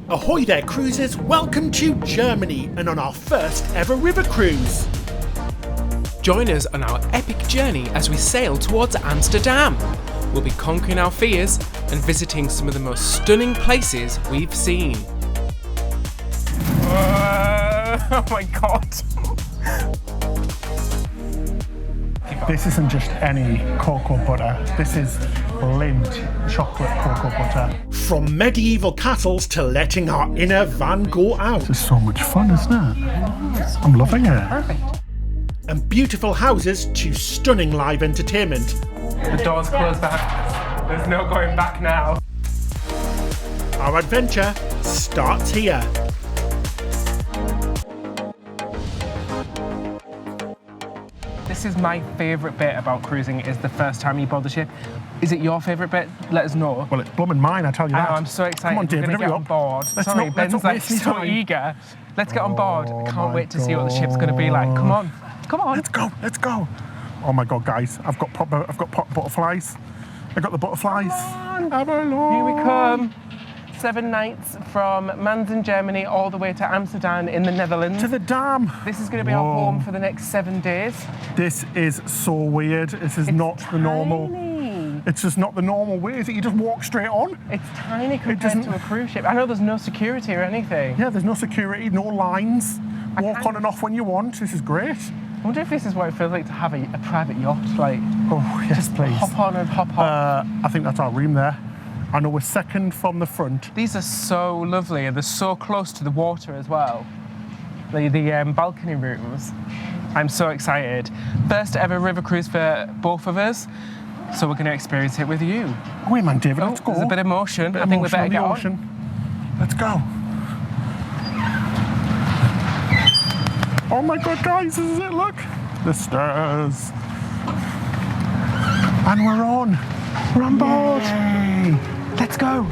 Ahoy there cruisers, welcome to Germany and on our first ever river cruise. Join us on our epic journey as we sail towards Amsterdam. We'll be conquering our fears and visiting some of the most stunning places we've seen. Oh my god. This isn't just any cocoa butter, this is Lindt chocolate cocoa butter. From medieval castles to letting our inner van go out. This is so much fun, isn't it? I'm loving it. Perfect. And beautiful houses to stunning live entertainment. The door's closed back. There's no going back now. Our adventure starts here. This is my favourite bit about cruising, is the first time you board the ship. Is it your favourite bit? Let us know. Well, it's blooming mine, I tell you that. I'm so excited. Come on, David, We're going to get on board. Sorry, Ben's like so eager. Let's get on board. I can't wait to see what the ship's going to be like. Come on. Come on. Let's go. Oh my god, guys, I've got butterflies. I got the butterflies. Avalon. Here we come. 7 nights from Manzen, Germany, all the way to Amsterdam in the Netherlands. To the dam. This is going to be our home for the next 7 days. This is so weird. This is not the normal. It's just not the normal way, is it? You just walk straight on. It's tiny compared to a cruise ship. I know there's no security or anything. Yeah, there's no security, no lines. Walk on and off when you want. This is great. I wonder if this is what it feels like to have a private yacht, like. Oh yes, please. Hop on and hop off. I think that's our room there. I know we're second from the front. These are so lovely, and they're so close to the water as well. The balcony rooms. I'm so excited. First ever river cruise for both of us, so we're going to experience it with you. Oh, wait, man, David, let's go. There's a bit of motion. I think we better get on. Let's go. Oh my god, guys, this is it, look. The stairs. And we're on. We're on board. Yay. Let's go.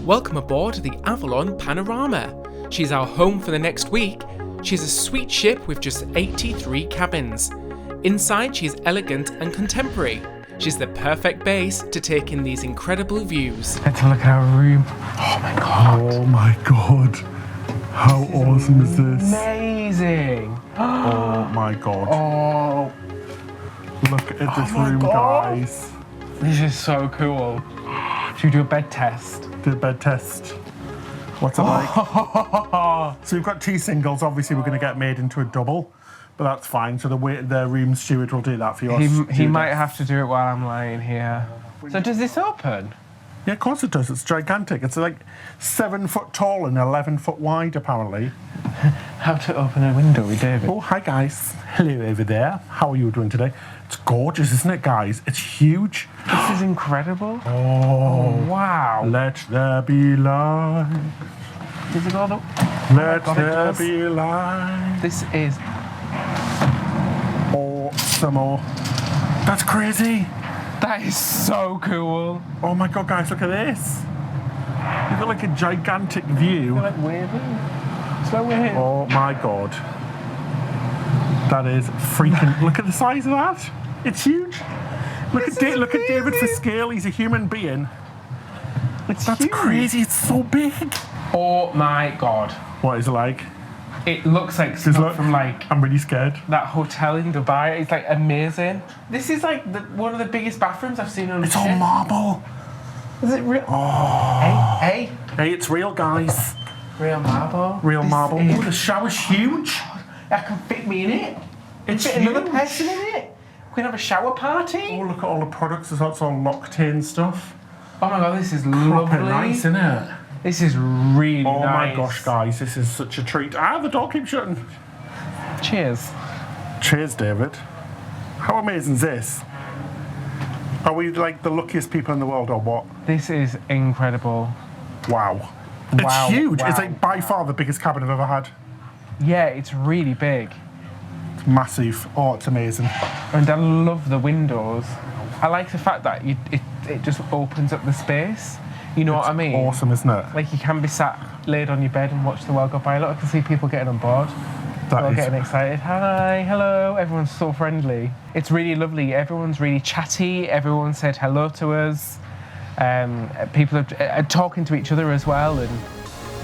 Welcome aboard the Avalon Panorama. She's our home for the next week. She's a sweet ship with just 83 cabins. Inside, she's elegant and contemporary. She's the perfect base to take in these incredible views. Let's look at our room. Oh my god. Oh my god. How awesome is this? Amazing. Oh my god. Oh. Look at this room, guys. This is so cool. Should we do a bed test? Do a bed test. What's it like? So we've got 2 singles. Obviously, we're going to get made into a double, but that's fine. So the room steward will do that for you. He might have to do it while I'm lying here. So does this open? Yeah, of course it does. It's gigantic. It's like 7 foot tall and 11 foot wide, apparently. How to open a window with David. Oh, hi guys. Hello over there. How are you doing today? It's gorgeous, isn't it, guys? It's huge. This is incredible. Oh, wow. Let there be light. Does it go the... Let there be light. This is awesome. That's crazy. That is so cool. Oh my god, guys, look at this. You've got like a gigantic view. You're like waving. So weird. Oh my god. That is freaking... Look at the size of that. It's huge. Look at David for scale. He's a human being. That's huge. Crazy. It's so big. Oh my god. What is it like? It looks like stuff from like... I'm really scared. That hotel in Dubai. It's like amazing. This is like one of the biggest bathrooms I've seen on a ship. It's all marble. Is it real? Oh. Hey. Hey, it's real, guys. Real marble. Real marble. Oh, the shower's huge. That can fit me in it. It's fit another person in it. We can have a shower party. Oh, look at all the products. There's lots of locked in stuff. Oh my god, this is lovely. Nice, isn't it? This is really nice. Oh my gosh, guys, this is such a treat. The door keeps shutting. Cheers. Cheers, David. How amazing is this? Are we like the luckiest people in the world or what? This is incredible. Wow. It's huge. Wow. It's like by far the biggest cabin I've ever had. Yeah, it's really big. It's massive. Oh, it's amazing. And I love the windows. I like the fact that it just opens up the space. You know what I mean? Awesome, isn't it? Like you can be sat, laid on your bed and watch the world go by. Look, I can see people getting on board. They're getting excited. Hi, hello. Everyone's so friendly. It's really lovely. Everyone's really chatty. Everyone said hello to us. People are talking to each other as well. And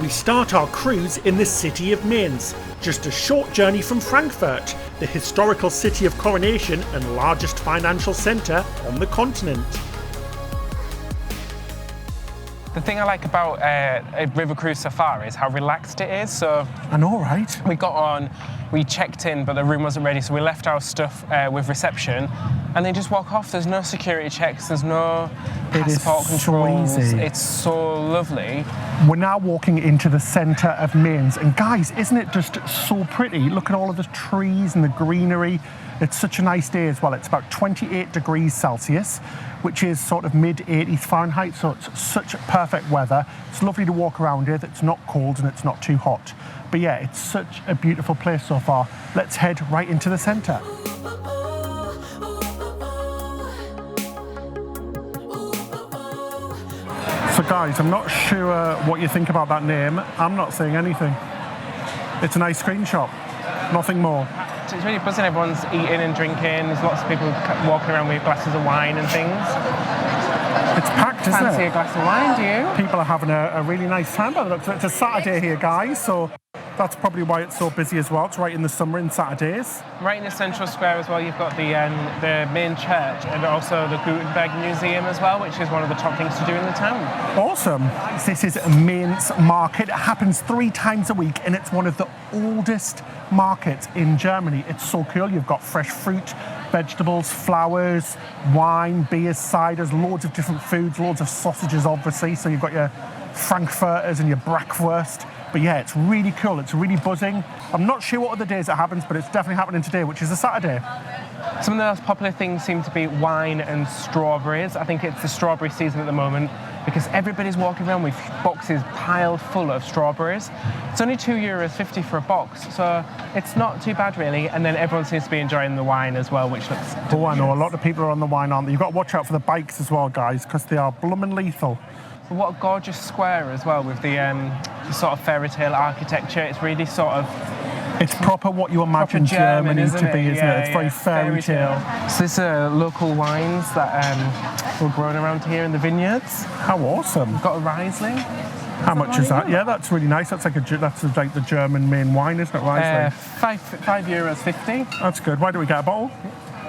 We start our cruise in the city of Mainz, just a short journey from Frankfurt, the historical city of coronation and largest financial centre on the continent. the thing I like about a river cruise so far is how relaxed it is. So I know, right? we got on, we checked in, but the room wasn't ready, so we left our stuff with reception, and they just walk off. There's no security checks, there's no passport controls. So easy. It's so lovely. We're now walking into the centre of Mainz, and guys, isn't it just so pretty? Look at all of the trees and the greenery. It's such a nice day as well. It's about 28 degrees Celsius, which is sort of mid-80s Fahrenheit, so it's such perfect weather. It's lovely to walk around here. It's not cold and it's not too hot. But yeah, it's such a beautiful place so far. Let's head right into the centre. So guys, I'm not sure what you think about that name. I'm not saying anything. It's an ice cream shop, nothing more. It's really buzzing. Everyone's eating and drinking. There's lots of people walking around with glasses of wine and things. It's packed, isn't Fancy a it? glass of wine, do you? People are having a really nice time by the looks of it. It's a Saturday here, guys, so that's probably why it's so busy as well. It's right in the summer in Saturdays. Right in the central square as well, you've got the main church and also the Gutenberg Museum as well, which is one of the top things to do in the town. Awesome. This is Mainz Market. It happens 3 times a week, and it's one of the oldest markets in Germany. It's so cool. You've got fresh fruit, vegetables, flowers, wine, beers, ciders, loads of different foods, loads of sausages, obviously. So you've got your Frankfurters and your Bratwurst. But yeah, it's really cool. It's really buzzing. I'm not sure what other days it happens, but it's definitely happening today, which is a Saturday. Some of the most popular things seem to be wine and strawberries. I think it's the strawberry season at the moment because everybody's walking around with boxes piled full of strawberries. It's only €2.50 for a box, so it's not too bad really. And then everyone seems to be enjoying the wine as well, which looks delicious. Oh, I know. A lot of people are on the wine, aren't they? You've got to watch out for the bikes as well, guys, because they are blooming lethal. What a gorgeous square as well with the sort of fairy tale architecture. It's really sort of... It's proper what you imagine Germany to be, isn't it? It's very fairy tale. So these are local wines that were grown around here in the vineyards. How awesome. We've got a Riesling. How much is that? Yeah, that's really nice. That's like the German main wine, isn't it, Riesling? €5.50. That's good. Why don't we get a bottle?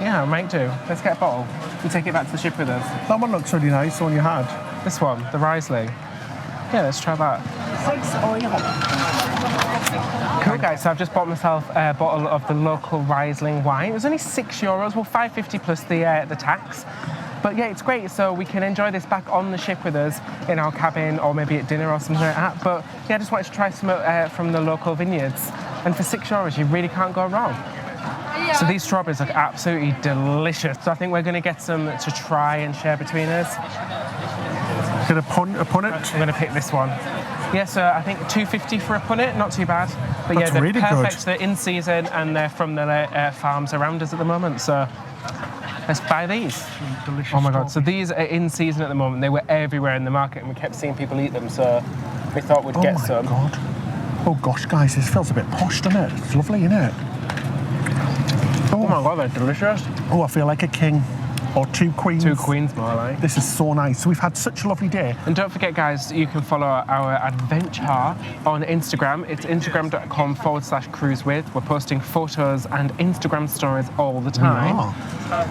Yeah, I might do. Let's get a bottle and take it back to the ship with us. That one looks really nice, the one you had. This one, the Riesling. Yeah, let's try that. Cool, guys. So I've just bought myself a bottle of the local Riesling wine. It was only €6, well, $5.50 plus the tax. But yeah, it's great. So we can enjoy this back on the ship with us in our cabin or maybe at dinner or something like that. But yeah, I just wanted to try some from the local vineyards. And for €6, you really can't go wrong. So these strawberries look absolutely delicious. So I think we're going to get some to try and share between us. Get a punnet? I'm going to pick this one. Yeah, so I think $2.50 for a punnet, not too bad. But That's yeah, they're really perfect. good. They're in season and they're from the farms around us at the moment. So let's buy these. Delicious. Oh my God, so these are in season at the moment. They were everywhere in the market and we kept seeing people eat them. So we thought we'd get some. Oh my God. Oh gosh, guys, this feels a bit posh, doesn't it? It's lovely, isn't it? Oh my God, they're delicious. Oh, I feel like a king. Or 2 queens. 2 queens more like. This is so nice. So we've had such a lovely day. And don't forget, guys, you can follow our adventure on Instagram. It's instagram.com/cruisewith. We're posting photos and Instagram stories all the time.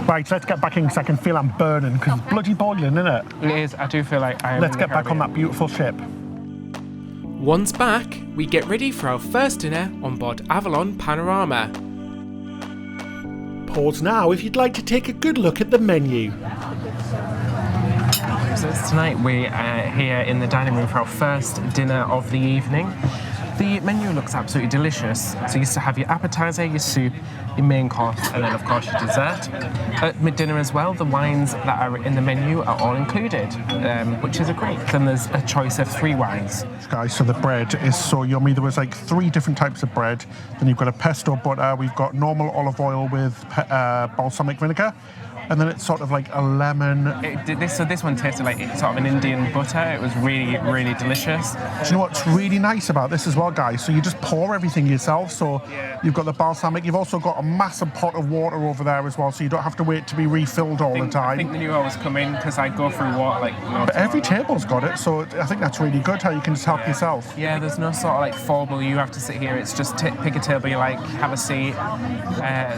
Right, let's get back in because I can feel I'm burning because it's bloody boiling, isn't it? It is. I do feel like I am. Let's get back on that beautiful ship. Once back, we get ready for our first dinner on board Avalon Panorama. Pause now if you'd like to take a good look at the menu. So tonight we are here in the dining room for our first dinner of the evening. The menu looks absolutely delicious. So you used to have your appetizer, your soup, your main course, and then of course your dessert. At mid-dinner as well, the wines that are in the menu are all included, which is great. Then there's a choice of 3 wines. Guys, so the bread is so yummy. There was like 3 different types of bread. Then you've got a pesto butter. We've got normal olive oil with balsamic vinegar. and then it's sort of like a lemon. So this one tasted like sort of an Indian butter. It was really, really delicious. Do you know what's really nice about this as well, guys? So you just pour everything yourself. So you've got the balsamic. You've also got a massive pot of water over there as well, so you don't have to wait to be refilled all the time. I think they knew I was coming because I go through water like. But every table's got it, so I think that's really good how you can just help yourself. Yeah, there's no sort of like formal. You have to sit here. It's just pick a table you like, have a seat.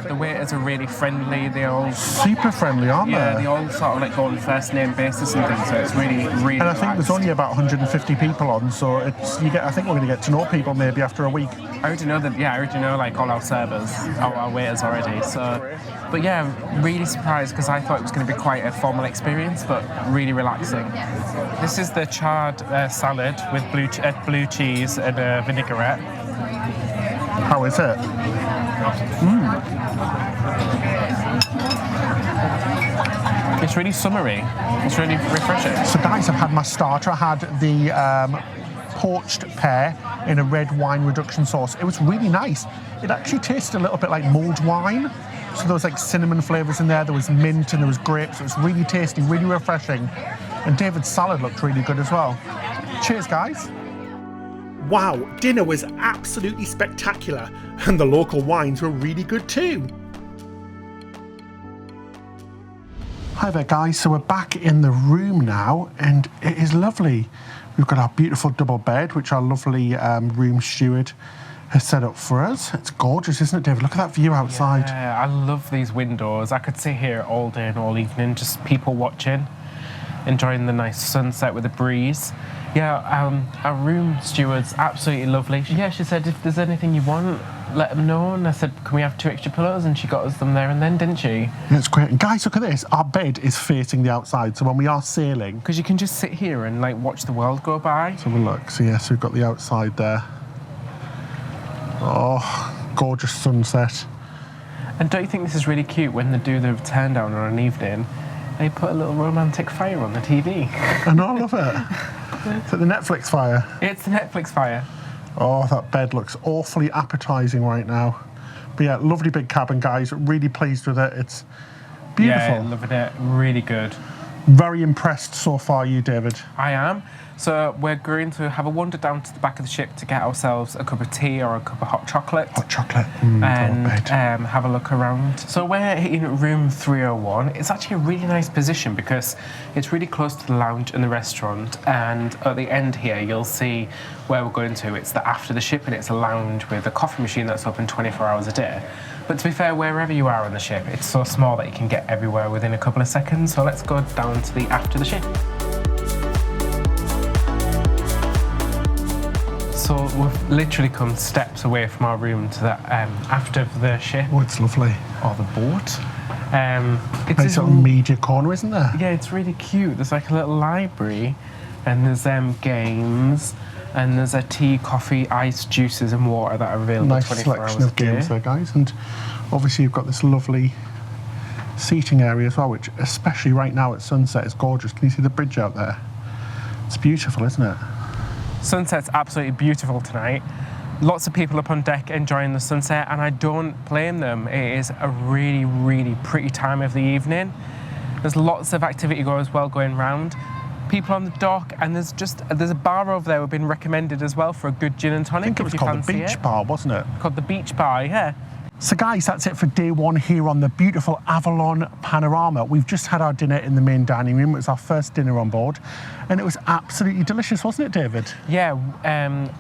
The waiters are really friendly. They all super friendly, aren't they? Yeah, they all sort of like go on first name basis and things. So it's really, really. And I think there's only about 150 people on, so it's I think we're going to get to know people maybe after a week. I already know that. Yeah, I already know like all our servers, our waiters already. So, but yeah, really surprised because I thought it was going to be quite a formal experience, but really relaxing. This is the charred salad with blue cheese and a vinaigrette. How is it? It's really summery. It's really refreshing. So guys, I've had my starter. I had the poached pear in a red wine reduction sauce. It was really nice. It actually tasted a little bit like mulled wine. So there was like cinnamon flavours in there, there was mint and there was grapes. It was really tasty, really refreshing. And David's salad looked really good as well. Cheers, guys. Wow, dinner was absolutely spectacular, and the local wines were really good too. Hi there, guys. So we're back in the room now, and it is lovely. We've got our beautiful double bed, which our lovely room steward has set up for us. It's gorgeous, isn't it, David? Look at that view outside. Yeah, I love these windows. I could sit here all day and all evening, just people watching, enjoying the nice sunset with the breeze. Yeah, our room steward's absolutely lovely. Yeah, she said if there's anything you want, let them know. And I said, can we have 2 extra pillows? And she got us them there and then, didn't she? Yeah, it's great. And guys, look at this. Our bed is facing the outside, so when we are sailing... Because you can just sit here and like watch the world go by. Let's have a look. So yes, we've got the outside there. Oh, gorgeous sunset. And don't you think this is really cute when they do the turn down on an evening? They put a little romantic fire on the TV. I know, I love it. It's like the Netflix fire. It's the Netflix fire. Oh, that bed looks awfully appetising right now. But yeah, lovely big cabin, guys. Really pleased with it. It's beautiful. Yeah, loving it. Really good. Very impressed so far, you, David. I am. So we're going to have a wander down to the back of the ship to get ourselves a cup of tea or a cup of hot chocolate. Hot chocolate. And have a look around. So we're in room 301. It's actually a really nice position because it's really close to the lounge and the restaurant. And at the end here, you'll see where we're going to. It's the after the ship, and it's a lounge with a coffee machine that's open 24 hours a day. But to be fair, wherever you are on the ship, it's so small that you can get everywhere within a couple of seconds. So let's go down to the after the ship. So we've literally come steps away from our room to the after the ship. Oh, it's lovely. Or the boat. It's nice little media corner, isn't there? Yeah, it's really cute. There's like a little library, and there's games, and there's a tea, coffee, ice, juices, and water that are available nice 24 hours selection of games there, guys. And obviously you've got this lovely seating area as well, which especially right now at sunset is gorgeous. Can you see the bridge out there? It's beautiful, isn't it? Sunset's absolutely beautiful tonight. Lots of people up on deck enjoying the sunset, and I don't blame them. It is a really, really pretty time of the evening. There's lots of activity going round. People on the dock, and there's a bar over there we've been recommended as well for a good gin and tonic. I think it was called the Beach Bar, wasn't it? Called the Beach Bar, yeah. So guys, that's it for day one here on the beautiful Avalon Panorama. We've just had our dinner in the main dining room. It was our first dinner on board, and it was absolutely delicious, wasn't it, David? Yeah,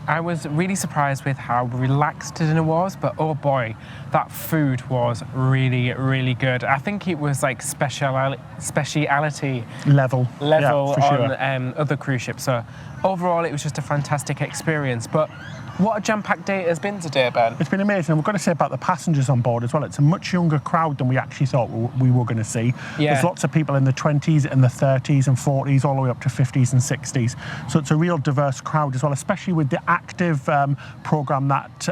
I was really surprised with how relaxed the dinner was, but oh boy, that food was really, really good. I think it was like speciality level yeah, on sure. Other cruise ships. So overall, it was just a fantastic experience. But what a jam-packed day it has been today, Ben. It's been amazing. And we've got to say about the passengers on board as well. It's a much younger crowd than we actually thought we were going to see. Yeah. There's lots of people in the 20s and the 30s and 40s, all the way up to 50s and 60s. So it's a real diverse crowd as well, especially with the active programme that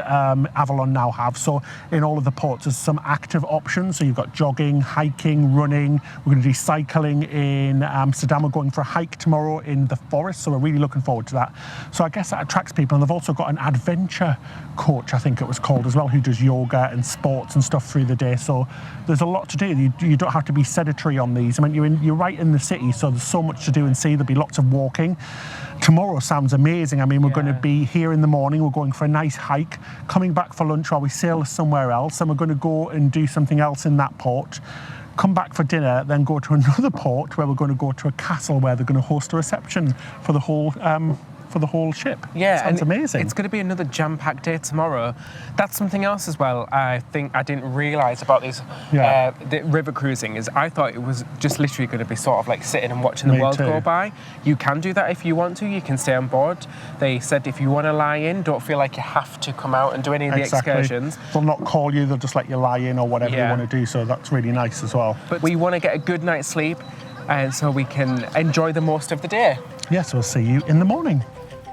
Avalon now have. So in all of the ports, there's some active options. So you've got jogging, hiking, running. We're going to do cycling in Amsterdam. We're going for a hike tomorrow in the forest. So we're really looking forward to that. So I guess that attracts people. And they've also got an adventure coach, I think it was called as well, who does yoga and sports and stuff through the day. So there's a lot to do. You don't have to be sedentary on these. I mean, you're right in the city, so there's so much to do and see. There'll be lots of walking. Tomorrow sounds amazing. I mean, we're going to be here in the morning. We're going for a nice hike, coming back for lunch while we sail somewhere else, and we're going to go and do something else in that port. Come back for dinner, then go to another port where we're going to go to a castle where they're going to host a reception for the whole ship. Yeah, sounds and amazing. It's going to be another jam-packed day tomorrow. That's something else as well. I think I didn't realise about these the river cruising is I thought it was just literally going to be sort of like sitting and watching the world go by. You can do that if you want to. You can stay on board. They said if you want to lie in, don't feel like you have to come out and do any of the excursions. They'll not call you. They'll just let you lie in or whatever you want to do. So that's really nice as well. But we want to get a good night's sleep, and so we can enjoy the most of the day. Yes, we'll see you in the morning.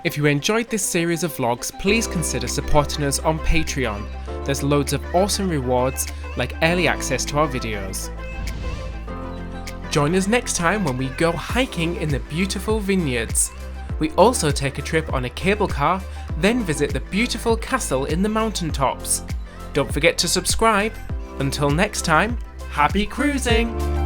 If you enjoyed this series of vlogs, please consider supporting us on Patreon. There's loads of awesome rewards like early access to our videos. Join us next time when we go hiking in the beautiful vineyards. We also take a trip on a cable car, then visit the beautiful castle in the mountaintops. Don't forget to subscribe. Until next time, happy cruising!